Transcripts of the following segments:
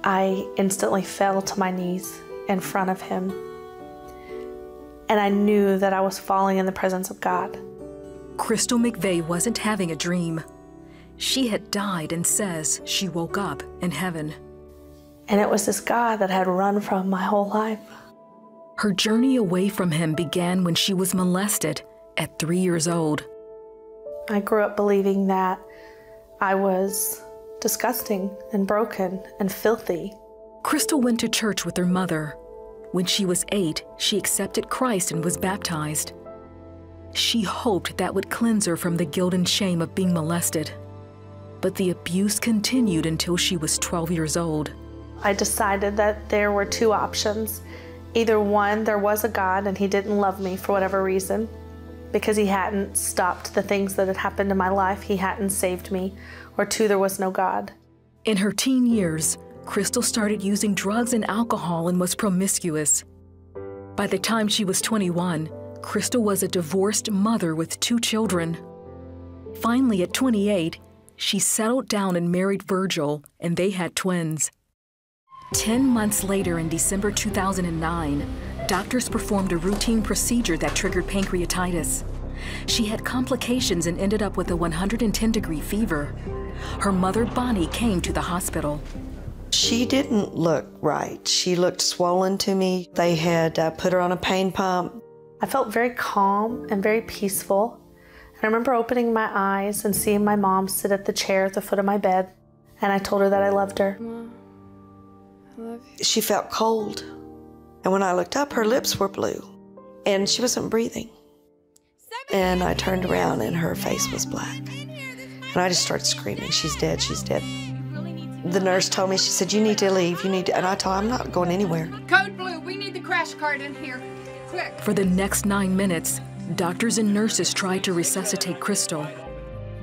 I instantly fell to my knees in front of him. And I knew that I was falling in the presence of God. Crystal McVeigh wasn't having a dream. She had died and says she woke up in heaven. And it was this God that I had run from my whole life. Her journey away from him began when she was molested at 3 years old. I grew up believing that I was disgusting and broken and filthy. Crystal went to church with her mother. When she was 8, she accepted Christ and was baptized. She hoped that would cleanse her from the guilt and shame of being molested. But the abuse continued until she was 12 years old. I decided that there were two options. Either one, there was a God and he didn't love me for whatever reason, because he hadn't stopped the things that had happened in my life, he hadn't saved me, or two, there was no God. In her teen years, Crystal started using drugs and alcohol and was promiscuous. By the time she was 21, Crystal was a divorced mother with 2 children. Finally, at 28, she settled down and married Virgil, and they had twins. 10 months later, in December 2009, doctors performed a routine procedure that triggered pancreatitis. She had complications and ended up with a 110-degree fever. Her mother, Bonnie, came to the hospital. She didn't look right. She looked swollen to me. They had put her on a pain pump. I felt very calm and very peaceful. And I remember opening my eyes and seeing my mom sit at the chair at the foot of my bed. And I told her that I loved her. Mom, I love you. She felt cold. And when I looked up, her lips were blue. And she wasn't breathing. And I turned around and her face was black. And I just started screaming, she's dead, she's dead. The nurse told me, she said, you need to leave, you need to, and I told her, I'm not going anywhere. Code blue, we need the crash cart in here, quick. For the next 9 minutes, doctors and nurses tried to resuscitate Crystal.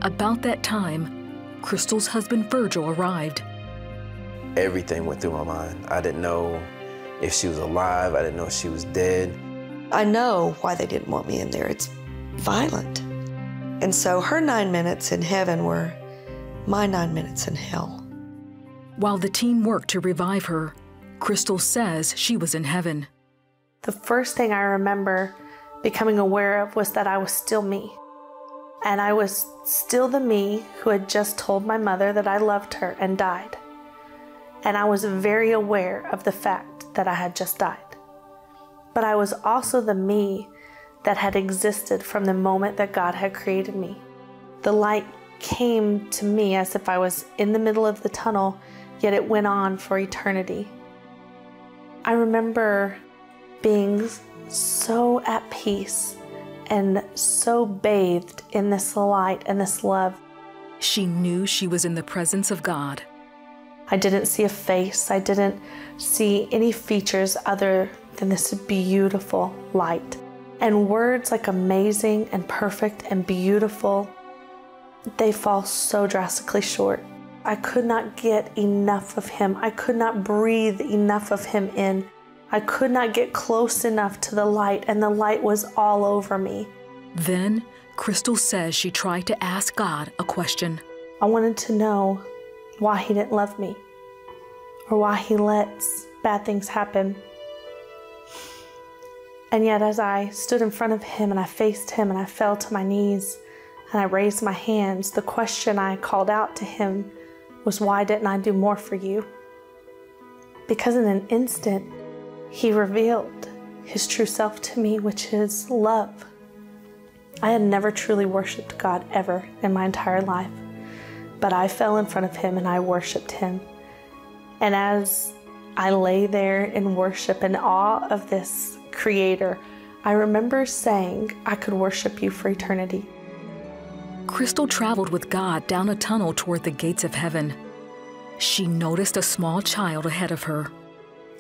About that time, Crystal's husband Virgil arrived. Everything went through my mind. I didn't know if she was alive, I didn't know if she was dead. I know why they didn't want me in there. It's violent. And so her 9 minutes in heaven were my 9 minutes in hell. While the team worked to revive her, Crystal says she was in heaven. The first thing I remember becoming aware of was that I was still me. And I was still the me who had just told my mother that I loved her and died. And I was very aware of the fact that I had just died. But I was also the me that had existed from the moment that God had created me. The light came to me as if I was in the middle of the tunnel, yet it went on for eternity. I remember being so at peace and so bathed in this light and this love. She knew she was in the presence of God. I didn't see a face. I didn't see any features other than this beautiful light. And words like amazing and perfect and beautiful, they fall so drastically short. I could not get enough of him. I could not breathe enough of him in. I could not get close enough to the light, and the light was all over me. Then, Crystal says she tried to ask God a question. I wanted to know why he didn't love me, or why he lets bad things happen. And yet as I stood in front of him and I faced him and I fell to my knees and I raised my hands, the question I called out to him was, why didn't I do more for you? Because in an instant, he revealed his true self to me, which is love. I had never truly worshiped God ever in my entire life, but I fell in front of him and I worshiped him. And as I lay there in worship and awe of this Creator, I remember saying, I could worship you for eternity. Crystal traveled with God down a tunnel toward the gates of heaven. She noticed a small child ahead of her.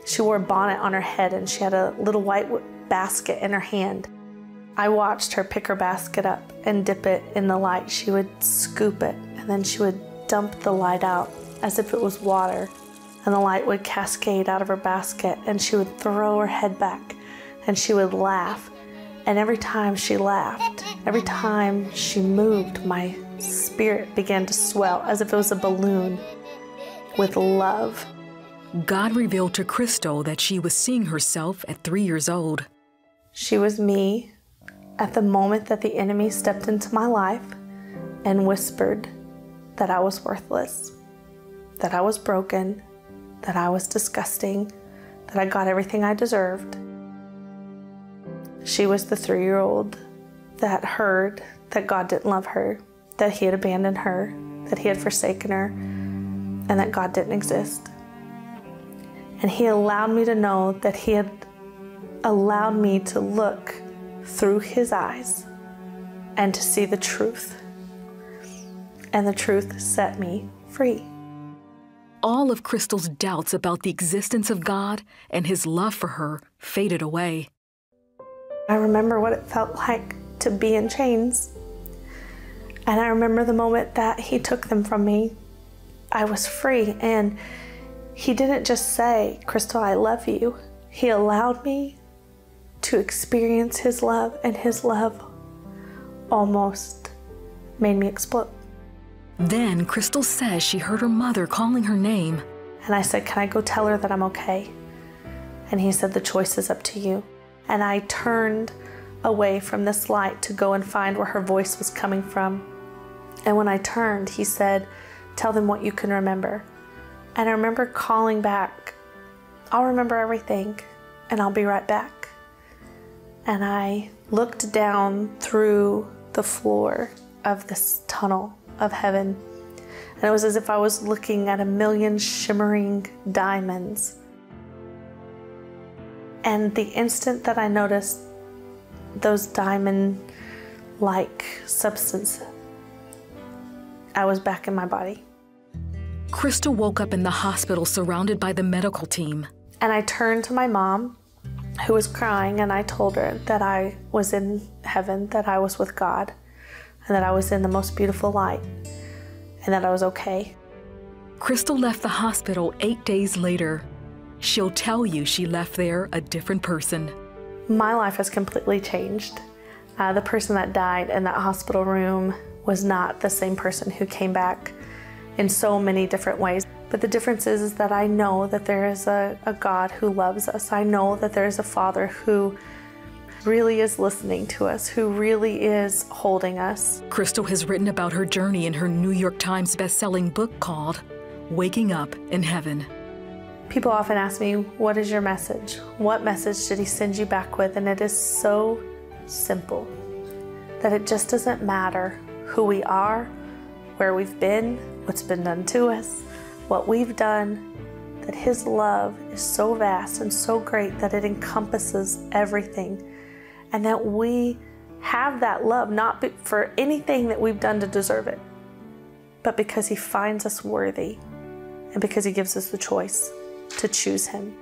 She wore a bonnet on her head and she had a little white basket in her hand. I watched her pick her basket up and dip it in the light. She would scoop it and then she would dump the light out as if it was water, and the light would cascade out of her basket, and she would throw her head back and she would laugh. And every time she laughed, every time she moved, my spirit began to swell as if it was a balloon with love. God revealed to Crystal that she was seeing herself at 3 years old. She was me at the moment that the enemy stepped into my life and whispered that I was worthless, that I was broken, that I was disgusting, that I got everything I deserved. She was the 3-year-old that heard that God didn't love her, that He had abandoned her, that He had forsaken her, and that God didn't exist. And He allowed me to know that He had allowed me to look through His eyes and to see the truth. And the truth set me free. All of Crystal's doubts about the existence of God and His love for her faded away. I remember what it felt like to be in chains. And I remember the moment that He took them from me. I was free, and He didn't just say, "Crystal, I love you." He allowed me to experience His love, and His love almost made me explode. Then Crystal says she heard her mother calling her name. And I said, "Can I go tell her that I'm okay?" And He said, "The choice is up to you." And I turned away from this light to go and find where her voice was coming from. And when I turned, He said, "Tell them what you can remember." And I remember calling back, "I'll remember everything, and I'll be right back." And I looked down through the floor of this tunnel of heaven, and it was as if I was looking at 1,000,000 shimmering diamonds. And the instant that I noticed those diamond-like substances, I was back in my body. Crystal woke up in the hospital surrounded by the medical team. And I turned to my mom, who was crying, and I told her that I was in heaven, that I was with God, and that I was in the most beautiful light, and that I was okay. Crystal left the hospital 8 days later. She'll tell you she left there a different person. My life has completely changed. The person that died in that hospital room was not the same person who came back in so many different ways. But the difference is that I know that there is a God who loves us. I know that there is a Father who really is listening to us, who really is holding us. Crystal has written about her journey in her New York Times best-selling book called Waking Up in Heaven. People often ask me, "What is your message? What message did He send you back with?" And it is so simple, that it just doesn't matter who we are, where we've been, what's been done to us, what we've done, that His love is so vast and so great that it encompasses everything. And that we have that love not for anything that we've done to deserve it, but because He finds us worthy, and because He gives us the choice to choose Him.